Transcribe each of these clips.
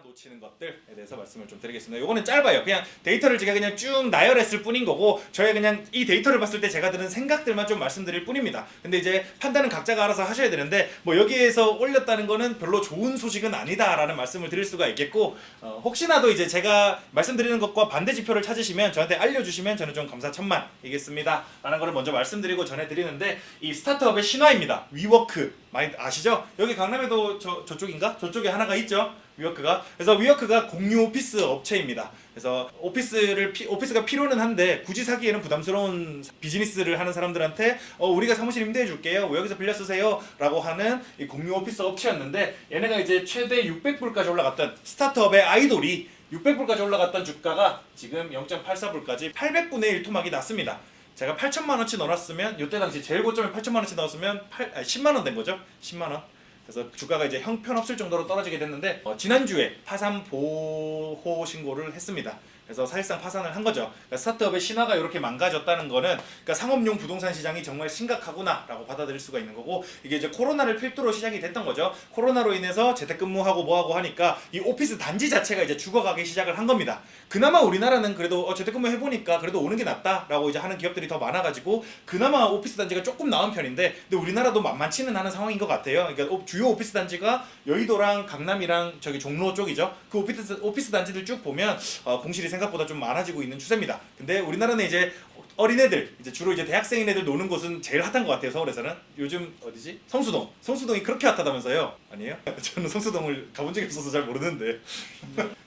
놓치는 것들에 대해서 말씀을 좀 드리겠습니다. 요거는 짧아요. 그냥 데이터를 제가 그냥 쭉 나열했을 뿐인 거고 저희 그냥 이 데이터를 봤을 때 제가 드는 생각들만 좀 말씀드릴 뿐입니다. 근데 이제 판단은 각자가 알아서 하셔야 되는데 뭐 여기에서 올렸다는 거는 별로 좋은 소식은 아니다라는 말씀을 드릴 수가 있겠고 혹시나도 이제 제가 말씀드리는 것과 반대 지표를 찾으시면 저한테 알려주시면 저는 좀 감사천만이겠습니다 라는 거를 먼저 말씀드리고 전해드리는데 이 스타트업의 신화입니다. 위워크 많이 아시죠? 여기 강남에도 저쪽인가? 저쪽에 하나가 있죠? 위워크가. 그래서 위워크가 공유 오피스 업체입니다. 그래서 오피스가 필요는 한데 굳이 사기에는 부담스러운 비즈니스를 하는 사람들한테 우리가 사무실 임대해 줄게요. 여기서 빌려 쓰세요. 라고 하는 이 공유 오피스 업체였는데 얘네가 이제 최대 600불까지 올라갔던 스타트업의 아이돌이 600불까지 올라갔던 주가가 지금 0.84불까지 800분의 1 토막이 났습니다. 제가 8천만 원치 넣어놨으면 이때 당시 제일 고점에 8천만 원치 넣었으면 10만 원 된 거죠. 10만 원. 그래서 주가가 이제 형편없을 정도로 떨어지게 됐는데 지난주에 파산 보호 신고를 했습니다. 그래서 사실상 파산을 한 거죠. 그러니까 스타트업의 신화가 이렇게 망가졌다는 거는 그러니까 상업용 부동산 시장이 정말 심각하구나라고 받아들일 수가 있는 거고 이게 이제 코로나를 필두로 시작이 됐던 거죠. 코로나로 인해서 재택근무하고 뭐하고 하니까 이 오피스 단지 자체가 이제 죽어가기 시작을 한 겁니다. 그나마 우리나라는 그래도 재택근무 해보니까 그래도 오는 게 낫다라고 이제 하는 기업들이 더 많아가지고 그나마 오피스 단지가 조금 나은 편인데 근데 우리나라도 만만치는 않은 상황인 것 같아요. 그러니까 주요 오피스 단지가 여의도랑 강남이랑 저기 종로 쪽이죠. 그 오피스 단지들 쭉 보면 공실이 생각보다 좀 많아지고 있는 추세입니다. 근데 우리나라는 이제 어린애들, 이제 주로 이제 대학생인 애들 노는 곳은 제일 핫한 것 같아요. 서울에서는. 요즘 어디지? 성수동. 성수동이 그렇게 핫하다면서요? 아니에요? 저는 성수동을 가본 적이 없어서 잘 모르는데.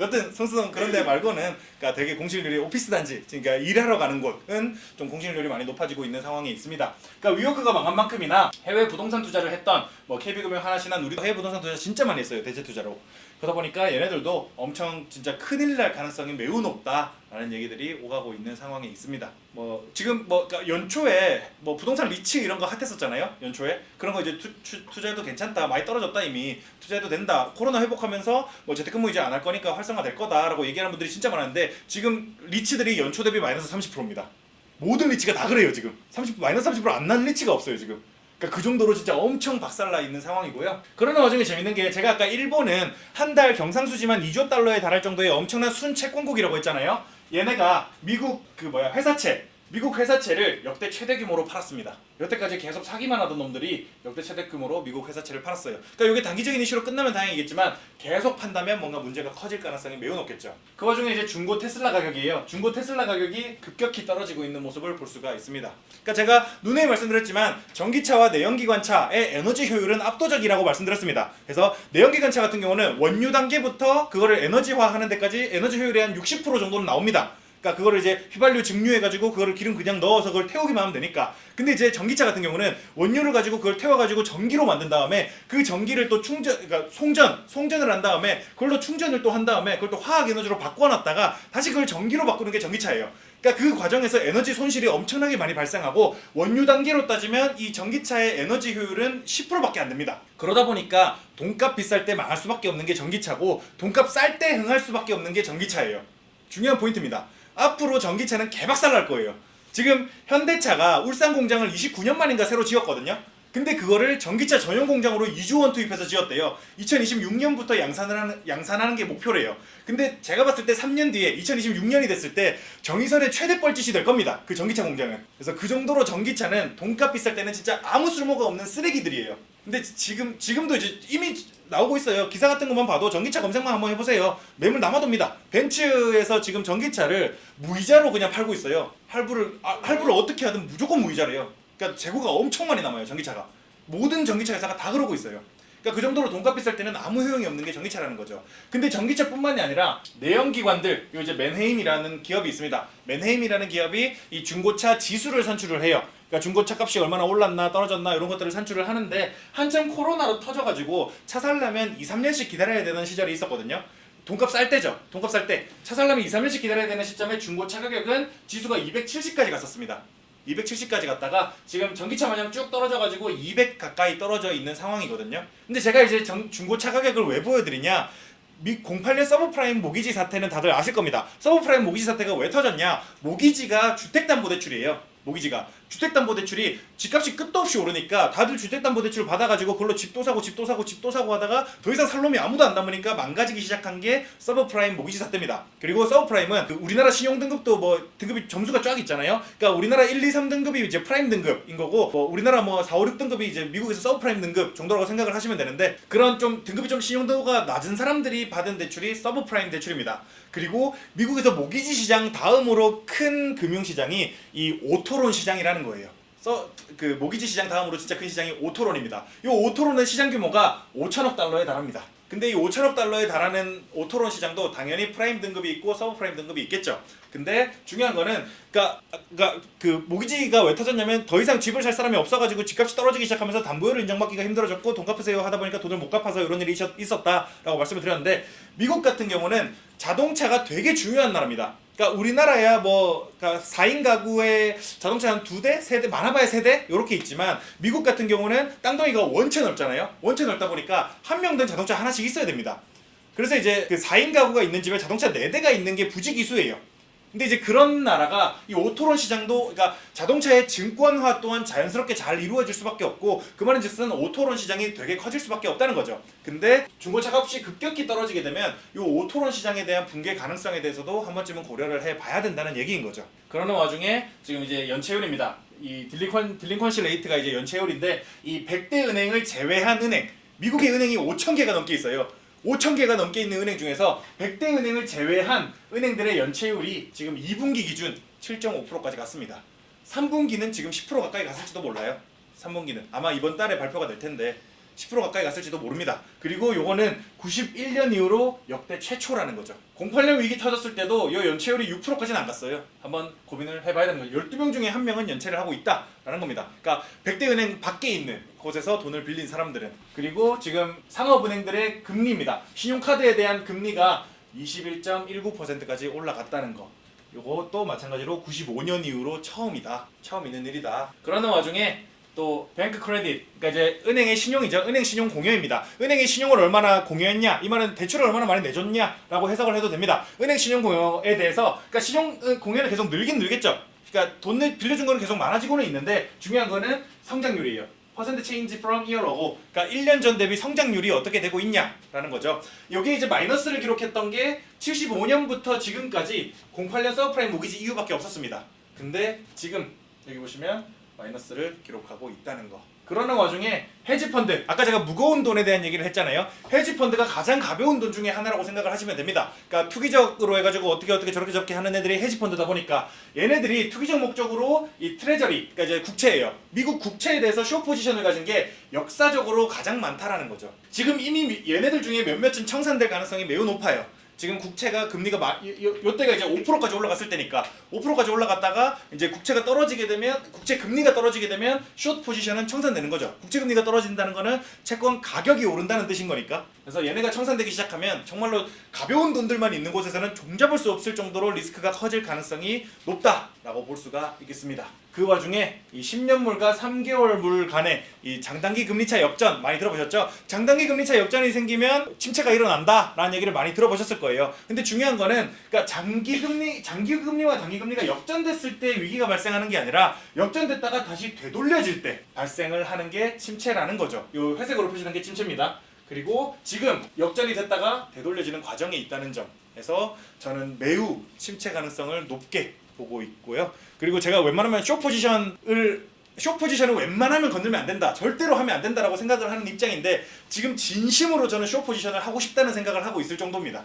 여튼 성수동 그런 데 말고는 그러니까 되게 공실률이 오피스 단지, 그러니까 일하러 가는 곳은 좀 공실률이 많이 높아지고 있는 상황이 있습니다. 그러니까 위워크가 망한 만큼이나 해외 부동산 투자를 했던 뭐 KB금융, 하나신한 우리도 해외 부동산 투자 진짜 많이 했어요. 대체 투자로. 그러다 보니까 얘네들도 엄청 진짜 큰일 날 가능성이 매우 높다라는 얘기들이 오가고 있는 상황에 있습니다. 뭐 지금 뭐 그러니까 연초에 뭐 부동산 리츠 이런 거 핫했었잖아요. 연초에 그런 거 이제 투자해도 괜찮다, 많이 떨어졌다 이미 투자해도 된다. 코로나 회복하면서 뭐 재택근무 이제 안 할 거니까 활성화될 거다라고 얘기하는 분들이 진짜 많았는데 지금 리츠들이 연초 대비 마이너스 30%입니다. 모든 리츠가 다 그래요 지금. 마이너스 30%안 난 리츠가 없어요 지금. 그러니까 그 정도로 진짜 엄청 박살나 있는 상황이고요. 그러는 와중에 재밌는 게 제가 아까 일본은 한 달 경상수지만 2조 달러에 달할 정도의 엄청난 순채권국이라고 했잖아요. 얘네가 미국 미국 회사채를 역대 최대 규모로 팔았습니다. 여태까지 계속 사기만 하던 놈들이 역대 최대 규모로 미국 회사채를 팔았어요. 그러니까 이게 단기적인 이슈로 끝나면 다행이겠지만 계속 판다면 뭔가 문제가 커질 가능성이 매우 높겠죠. 그 와중에 이제 중고 테슬라 가격이에요. 중고 테슬라 가격이 급격히 떨어지고 있는 모습을 볼 수가 있습니다. 그러니까 제가 누누이 말씀드렸지만 전기차와 내연기관차의 에너지 효율은 압도적이라고 말씀드렸습니다. 그래서 내연기관차 같은 경우는 원유 단계부터 그거를 에너지화하는 데까지 에너지 효율이 한 60% 정도는 나옵니다. 그러니까 그거를 이제 휘발유 증류해가지고 그거를 기름 그냥 넣어서 그걸 태우기만 하면 되니까. 근데 이제 전기차 같은 경우는 원유를 가지고 그걸 태워가지고 전기로 만든 다음에 그 전기를 또 그러니까 송전을 한 다음에 그걸로 충전을 또 한 다음에 그걸 또 화학 에너지로 바꿔놨다가 다시 그걸 전기로 바꾸는 게 전기차예요. 그러니까 그 과정에서 에너지 손실이 엄청나게 많이 발생하고 원유 단계로 따지면 이 전기차의 에너지 효율은 10%밖에 안 됩니다. 그러다 보니까 돈값 비쌀 때 망할 수밖에 없는 게 전기차고 돈값 쌀 때 흥할 수밖에 없는 게 전기차예요. 중요한 포인트입니다. 앞으로 전기차는 개박살 날 거예요. 지금 현대차가 울산 공장을 29년 만인가 새로 지었거든요. 근데 그거를 전기차 전용 공장으로 2조 원 투입해서 지었대요. 2026년부터 양산하는 게 목표래요. 근데 제가 봤을 때 3년 뒤에 2026년이 됐을 때 정의선의 최대 뻘짓이 될 겁니다. 그 전기차 공장은. 그래서 그 정도로 전기차는 돈값 비쌀 때는 진짜 아무 쓸모가 없는 쓰레기들이에요. 근데 지금도 이제 이미 나오고 있어요. 기사 같은 것만 봐도 전기차 검색만 한번 해보세요. 매물 남아돕니다. 벤츠에서 지금 전기차를 무이자로 그냥 팔고 있어요. 할부를 어떻게 하든 무조건 무이자래요. 그러니까 재고가 엄청 많이 남아요. 전기차가. 모든 전기차 회사가 다 그러고 있어요. 그러니까 그 정도로 돈값 비쌀 때는 아무 효용이 없는 게 전기차라는 거죠. 근데 전기차뿐만이 아니라 내연기관들, 요 이제 맨헤임이라는 기업이 있습니다. 맨헤임이라는 기업이 이 중고차 지수를 산출을 해요. 그러니까 중고차 값이 얼마나 올랐나 떨어졌나 이런 것들을 산출을 하는데 한참 코로나로 터져가지고 차 살려면 2-3년씩 기다려야 되는 시절이 있었거든요. 돈값 쌀 때죠. 돈값 쌀 때. 차 살려면 2-3년씩 기다려야 되는 시점에 중고차 가격은 지수가 270까지 갔었습니다. 270까지 갔다가 지금 전기차 마냥 쭉 떨어져가지고 200 가까이 떨어져 있는 상황이거든요. 근데 제가 이제 중고차 가격을 왜 보여드리냐? 08년 서브프라임 모기지 사태는 다들 아실 겁니다. 서브프라임 모기지 사태가 왜 터졌냐? 모기지가 주택담보대출이에요. 모기지가. 주택담보대출이 집값이 끝도 없이 오르니까 다들 주택담보대출 받아가지고 그걸로 집도 사고 하다가 더 이상 살 놈이 아무도 안 남으니까 망가지기 시작한 게 서브프라임 모기지 사태입니다. 그리고 서브프라임은 그 우리나라 신용등급도 뭐 등급이 점수가 쫙 있잖아요. 그러니까 우리나라 1, 2, 3등급이 이제 프라임 등급인 거고 뭐 우리나라 뭐 4, 5, 6등급이 이제 미국에서 서브프라임 등급 정도라고 생각을 하시면 되는데 그런 좀 등급이 좀 신용도가 낮은 사람들이 받은 대출이 서브프라임 대출입니다. 그리고 미국에서 모기지 시장 다음으로 큰 금융시장이 이 오토론 시장이라는 거예요. 그 모기지 시장 다음으로 진짜 큰 시장이 오토론입니다. 이 오토론의 시장 규모가 5천억 달러에 달합니다. 근데 이 5천억 달러에 달하는 오토론 시장도 당연히 프라임 등급이 있고 서브프라임 등급이 있겠죠. 근데 중요한 거는 그러니까 그 모기지가 왜 터졌냐면 더 이상 집을 살 사람이 없어가지고 집값이 떨어지기 시작하면서 담보율을 인정받기가 힘들어졌고 돈 갚으세요 하다 보니까 돈을 못 갚아서 이런 일이 있었다라고 말씀을 드렸는데 미국 같은 경우는 자동차가 되게 중요한 나라입니다. 그러니까 우리나라야 뭐 그러니까 4인 가구에 자동차 한 2대, 3대, 많아봐야 3대 이렇게 있지만 미국 같은 경우는 땅덩이가 원체 넓잖아요. 원체 넓다 보니까 한 명당 자동차 하나씩 있어야 됩니다. 그래서 이제 그 4인 가구가 있는 집에 자동차 4대가 있는 게 부지기수예요. 근데 이제 그런 나라가 이 오토론 시장도 그러니까 자동차의 증권화 또한 자연스럽게 잘 이루어질 수밖에 없고 그 말인즉슨 오토론 시장이 되게 커질 수밖에 없다는 거죠. 근데 중고차 값이 급격히 떨어지게 되면 이 오토론 시장에 대한 붕괴 가능성에 대해서도 한 번쯤은 고려를 해봐야 된다는 얘기인 거죠. 그러는 와중에 지금 이제 연체율입니다. 이 딜링컨시 레이트가 이제 연체율인데 이 100대 은행을 제외한 은행, 미국의 은행이 5,000개가 넘게 있어요. 5,000개가 넘게 있는 은행 중에서 100대 은행을 제외한 은행들의 연체율이 지금 2분기 기준 7.5%까지 갔습니다. 3분기는 지금 10% 가까이 갔을지도 몰라요. 3분기는 아마 이번 달에 발표가 될 텐데 10% 가까이 갔을지도 모릅니다. 그리고 요거는 91년 이후로 역대 최초라는 거죠. 08년 위기 터졌을 때도 요 연체율이 6%까지는 안 갔어요. 한번 고민을 해봐야 되는 거죠. 12명 중에 1명은 연체를 하고 있다라는 겁니다. 그러니까 100대 은행 밖에 있는 곳에서 돈을 빌린 사람들은. 그리고 지금 상업은행들의 금리입니다. 신용카드에 대한 금리가 21.19%까지 올라갔다는 거. 요것도 마찬가지로 95년 이후로 처음이다. 처음 있는 일이다. 그러는 와중에 또 뱅크 크레딧, 그러니까 이제 은행의 신용이죠. 은행 신용 공여입니다. 은행의 신용을 얼마나 공여했냐, 이 말은 대출을 얼마나 많이 내줬냐라고 해석을 해도 됩니다. 은행 신용 공여에 대해서, 그러니까 신용 공여는 계속 늘긴 늘겠죠. 그러니까 돈을 빌려준 거는 계속 많아지고는 있는데 중요한 거는 성장률이에요. 퍼센트 체인지 from year로, 그러니까 1년 전 대비 성장률이 어떻게 되고 있냐라는 거죠. 여기에 이제 마이너스를 기록했던 게 75년부터 지금까지 08년 서브프라임 모기지 이후밖에 없었습니다. 근데 지금 여기 보시면 마이너스를 기록하고 있다는 거. 그러는 와중에 헤지펀드, 아까 제가 무거운 돈에 대한 얘기를 했잖아요. 헤지펀드가 가장 가벼운 돈 중에 하나라고 생각을 하시면 됩니다. 그러니까 투기적으로 해가지고 어떻게 저렇게 하는 애들이 헤지펀드다 보니까 얘네들이 투기적 목적으로 이 트레저리, 그러니까 이제 국채예요. 미국 국채에 대해서 숏 포지션을 가진 게 역사적으로 가장 많다라는 거죠. 지금 이미 얘네들 중에 몇몇은 청산될 가능성이 매우 높아요. 지금 국채가 금리가 요때가 이제 5%까지 올라갔을 때니까 5%까지 올라갔다가 이제 국채가 떨어지게 되면 국채 금리가 떨어지게 되면 숏 포지션은 청산되는 거죠. 국채 금리가 떨어진다는 거는 채권 가격이 오른다는 뜻인 거니까. 그래서 얘네가 청산되기 시작하면 정말로 가벼운 돈들만 있는 곳에서는 종잡을 수 없을 정도로 리스크가 커질 가능성이 높다라고 볼 수가 있겠습니다. 그 와중에 이 10년물과 3개월물 간의 이 장단기 금리차 역전 많이 들어보셨죠? 장단기 금리차 역전이 생기면 침체가 일어난다라는 얘기를 많이 들어보셨을 거예요. 근데 중요한 거는 그러니까 장기 금리와 단기 금리가 역전됐을 때 위기가 발생하는 게 아니라 역전됐다가 다시 되돌려질 때 발생을 하는 게 침체라는 거죠. 요 회색으로 표시된 게 침체입니다. 그리고 지금 역전이 됐다가 되돌려지는 과정에 있다는 점에서 저는 매우 침체 가능성을 높게 보고 있고요. 그리고 제가 웬만하면 숏 포지션을 웬만하면 건들면 안 된다, 절대로 하면 안 된다라고 생각을 하는 입장인데 지금 진심으로 저는 숏 포지션을 하고 싶다는 생각을 하고 있을 정도입니다.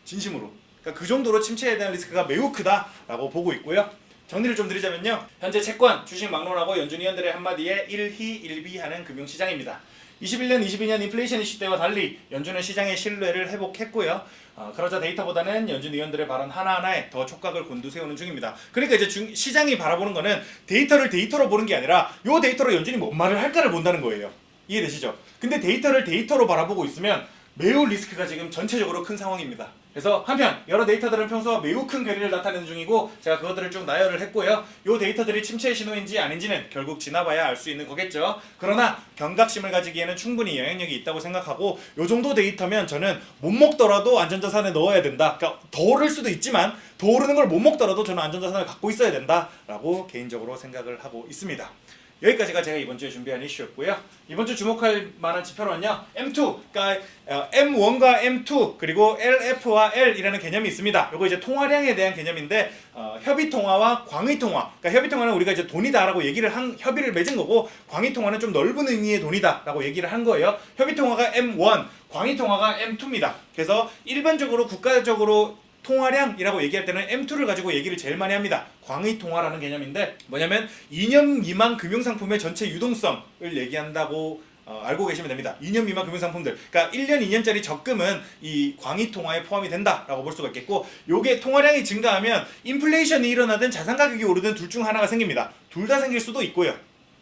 진심으로. 그러니까 그 정도로 침체에 대한 리스크가 매우 크다라고 보고 있고요. 정리를 좀 드리자면요. 현재 채권, 주식 막론하고 연준 위원들의 한마디에 1희 1비하는 금융시장입니다. 21년, 22년 인플레이션 이슈 때와 달리 연준은 시장의 신뢰를 회복했고요. 그러자 데이터보다는 연준 위원들의 발언 하나하나에 더 촉각을 곤두세우는 중입니다. 그러니까 이제 시장이 바라보는 거는 데이터를 데이터로 보는 게 아니라 요 데이터로 연준이 뭔 말을 할까를 본다는 거예요. 이해되시죠? 근데 데이터를 데이터로 바라보고 있으면 매우 리스크가 지금 전체적으로 큰 상황입니다. 그래서 한편 여러 데이터들은 평소와 매우 큰 괴리를 나타내는 중이고 제가 그것들을 쭉 나열을 했고요. 이 데이터들이 침체의 신호인지 아닌지는 결국 지나봐야 알 수 있는 거겠죠. 그러나 경각심을 가지기에는 충분히 영향력이 있다고 생각하고 이 정도 데이터면 저는 못 먹더라도 안전자산에 넣어야 된다. 그러니까 더 오를 수도 있지만 더 오르는 걸 못 먹더라도 저는 안전자산을 갖고 있어야 된다라고 개인적으로 생각을 하고 있습니다. 여기까지가 제가 이번 주에 준비한 이슈였고요. 이번 주 주목할 만한 지표로는요. M2, 그러니까 M1과 M2 그리고 LF와 L이라는 개념이 있습니다. 이거 이제 통화량에 대한 개념인데 협의 통화와 광의 통화. 그러니까 협의 통화는 우리가 이제 돈이다라고 얘기를 한 협의를 맺은 거고 광의 통화는 좀 넓은 의미의 돈이다라고 얘기를 한 거예요. 협의 통화가 M1, 광의 통화가 M2입니다. 그래서 일반적으로 국가적으로 통화량이라고 얘기할 때는 M2를 가지고 얘기를 제일 많이 합니다. 광의 통화라는 개념인데 뭐냐면 2년 미만 금융상품의 전체 유동성을 얘기한다고 알고 계시면 됩니다. 2년 미만 금융상품들. 그러니까 1년, 2년짜리 적금은 이 광의 통화에 포함이 된다라고 볼 수가 있겠고 요게 통화량이 증가하면 인플레이션이 일어나든 자산 가격이 오르든 둘 중 하나가 생깁니다. 둘 다 생길 수도 있고요.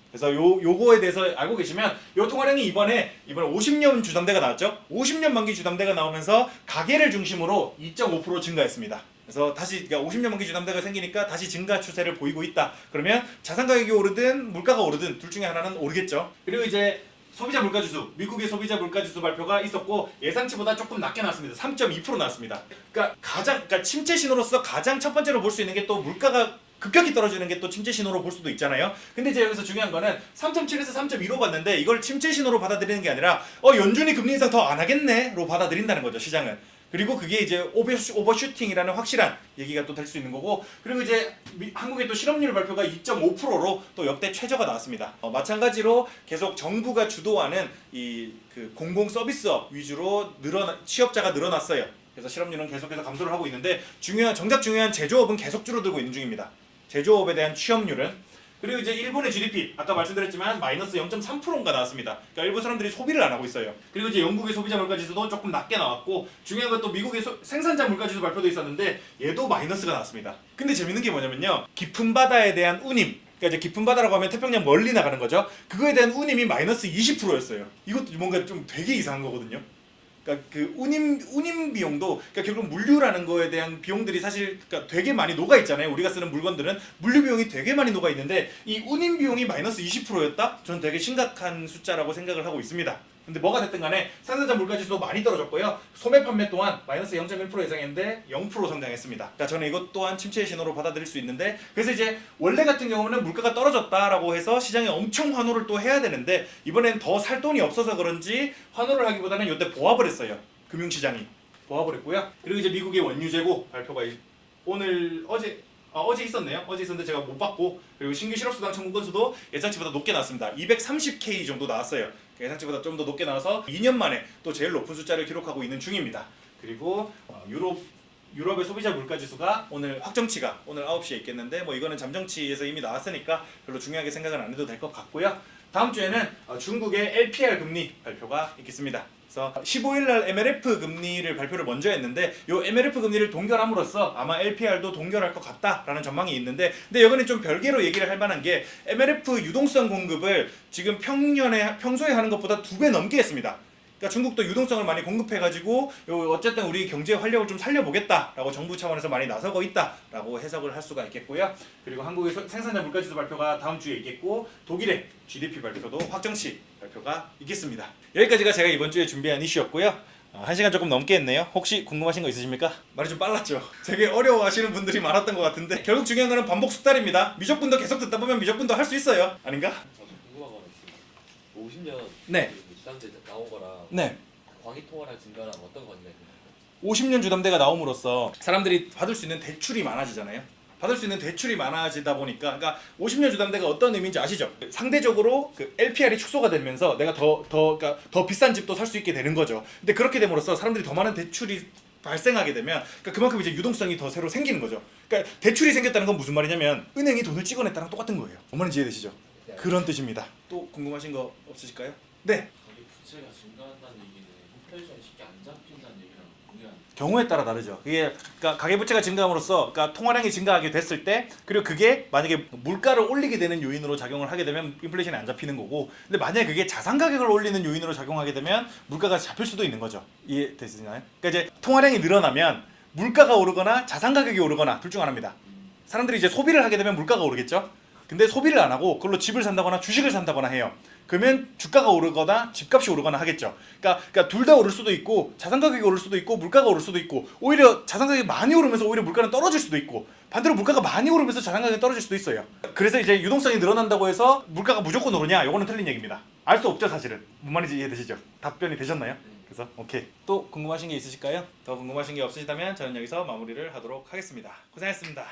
그래서 요거에 대해서 알고 계시면 요 통화량이 이번에 50년 주담대가 나왔죠. 50년 만기 주담대가 나오면서 가계를 중심으로 2.5% 증가했습니다. 그래서 다시 그러니까 50년 만기 주담대가 생기니까 다시 증가 추세를 보이고 있다. 그러면 자산 가격이 오르든 물가가 오르든 둘 중에 하나는 오르겠죠. 그리고 이제 소비자 물가지수, 미국의 소비자 물가지수 발표가 있었고 예상치보다 조금 낮게 나왔습니다. 3.2% 나왔습니다. 그러니까 침체 신호로서 가장 첫 번째로 볼 수 있는 게 또 물가가 급격히 떨어지는 게 또 침체 신호로 볼 수도 있잖아요. 근데 이제 여기서 중요한 거는 3.7에서 3.2로 봤는데 이걸 침체 신호로 받아들이는 게 아니라 연준이 금리 인상 더 안 하겠네로 받아들인다는 거죠, 시장은. 그리고 그게 이제 오버슈팅이라는 확실한 얘기가 또 될 수 있는 거고 그리고 이제 한국의 또 실업률 발표가 2.5%로 또 역대 최저가 나왔습니다. 마찬가지로 계속 정부가 주도하는 이 그 공공 서비스업 위주로 취업자가 늘어났어요. 그래서 실업률은 계속해서 감소를 하고 있는데 정작 중요한 제조업은 계속 줄어들고 있는 중입니다. 제조업에 대한 취업률은. 그리고 이제 일본의 GDP 아까 말씀드렸지만 마이너스 0.3%인가 나왔습니다. 그러니까 일본 사람들이 소비를 안 하고 있어요. 그리고 이제 영국의 소비자 물가지수도 조금 낮게 나왔고 중요한 건 또 미국의 생산자 물가지수 발표도 있었는데 얘도 마이너스가 나왔습니다. 근데 재밌는 게 뭐냐면요. 깊은 바다에 대한 운임 그러니까 이제 깊은 바다라고 하면 태평양 멀리 나가는 거죠. 그거에 대한 운임이 마이너스 20%였어요. 이것도 뭔가 좀 되게 이상한 거거든요. 그러니까 그 운임 비용도 그러니까 결국 물류라는 거에 대한 비용들이 사실 그러니까 되게 많이 녹아 있잖아요. 우리가 쓰는 물건들은 물류 비용이 되게 많이 녹아 있는데 이 운임 비용이 마이너스 20%였다? 저는 되게 심각한 숫자라고 생각을 하고 있습니다. 근데 뭐가 됐든 간에 생산자 물가지수도 많이 떨어졌고요. 소매 판매 또한 마이너스 0.1% 예상했는데 0% 성장했습니다. 그러니까 저는 이것 또한 침체의 신호로 받아들일 수 있는데 그래서 이제 원래 같은 경우는 물가가 떨어졌다라고 해서 시장에 엄청 환호를 또 해야 되는데 이번엔 더 살 돈이 없어서 그런지 환호를 하기보다는 이때 보합을 했어요. 금융시장이 보합을 했고요. 그리고 이제 미국의 원유 재고 발표가 어제 있었네요. 어제 있었는데 제가 못 봤고 그리고 신규 실업수당 청구 건수도 예상치보다 높게 나왔습니다. 230K 정도 나왔어요. 예상치보다 좀 더 높게 나와서 2년 만에 또 제일 높은 숫자를 기록하고 있는 중입니다. 그리고 유럽의 소비자 물가지수가 오늘 확정치가 오늘 9시에 있겠는데 뭐 이거는 잠정치에서 이미 나왔으니까 별로 중요하게 생각은 안 해도 될 것 같고요. 다음 주에는 중국의 LPR 금리 발표가 있겠습니다. 그래서 15일날 MLF 금리를 발표를 먼저 했는데 이 MLF 금리를 동결함으로써 아마 LPR도 동결할 것 같다라는 전망이 있는데 근데 여기는 좀 별개로 얘기를 할 만한 게 MLF 유동성 공급을 지금 평소에 하는 것보다 2배 넘게 했습니다. 그러니까 중국도 유동성을 많이 공급해가지고 어쨌든 우리 경제 활력을 좀 살려보겠다라고 정부 차원에서 많이 나서고 있다라고 해석을 할 수가 있겠고요. 그리고 한국의 생산자 물가지수 발표가 다음 주에 있겠고 독일의 GDP 발표도 확정치 발표가 있겠습니다. 여기까지가 제가 이번 주에 준비한 이슈였고요. 1시간 조금 넘게 했네요. 혹시 궁금하신 거 있으십니까? 말이 좀 빨랐죠? 되게 어려워하시는 분들이 많았던 것 같은데 결국 중요한 거는 반복 숙달입니다. 미적분도 계속 듣다 보면 미적분도 할 수 있어요. 아닌가? 궁금한 거 있습니다. 50년 네. 주담대 나온 거랑 네. 광의 통화랑 증가랑 어떤 관계가 있나요? 50년 주담대가 나옴으로써 사람들이 받을 수 있는 대출이 많아지잖아요. 받을 수 있는 대출이 많아지다 보니까 그러니까 50년 주담대가 어떤 의미인지 아시죠? 상대적으로 그 LPR이 축소가 되면서 내가 그러니까 더 비싼 집도 살 수 있게 되는 거죠. 근데 그렇게 됨으로써 사람들이 더 많은 대출이 발생하게 되면 그러니까 그만큼 이제 유동성이 더 새로 생기는 거죠. 그러니까 대출이 생겼다는 건 무슨 말이냐면 은행이 돈을 찍어냈다는 똑같은 거예요. 뭔 말인지 이해되시죠? 네. 그런 뜻입니다. 또 궁금하신 거 없으실까요? 네. 가계 부채가 증가한다는 얘기는 인플레이션이 쉽게 안 잡힌다는 얘기랑 동일한. 경우에 따라 다르죠. 이게 그러니까 가계부채가 증가함으로써 그러니까 통화량이 증가하게 됐을 때 그리고 그게 만약에 물가를 올리게 되는 요인으로 작용을 하게 되면 인플레이션이 안 잡히는 거고 근데 만약에 그게 자산 가격을 올리는 요인으로 작용하게 되면 물가가 잡힐 수도 있는 거죠. 이해되시나요? 그러니까 이제 통화량이 늘어나면 물가가 오르거나 자산 가격이 오르거나 둘 중 하나입니다. 사람들이 이제 소비를 하게 되면 물가가 오르겠죠. 근데 소비를 안 하고 그걸로 집을 산다거나 주식을 산다거나 해요. 그러면 주가가 오르거나 집값이 오르거나 하겠죠. 그러니까 둘 다 오를 수도 있고 자산 가격이 오를 수도 있고 물가가 오를 수도 있고 오히려 자산 가격이 많이 오르면서 오히려 물가는 떨어질 수도 있고 반대로 물가가 많이 오르면서 자산 가격이 떨어질 수도 있어요. 그래서 이제 유동성이 늘어난다고 해서 물가가 무조건 오르냐? 이거는 틀린 얘기입니다. 알 수 없죠, 사실은. 뭔 말인지 이해되시죠? 답변이 되셨나요? 그래서 오케이. 또 궁금하신 게 있으실까요? 더 궁금하신 게 없으시다면 저는 여기서 마무리를 하도록 하겠습니다. 고생하셨습니다.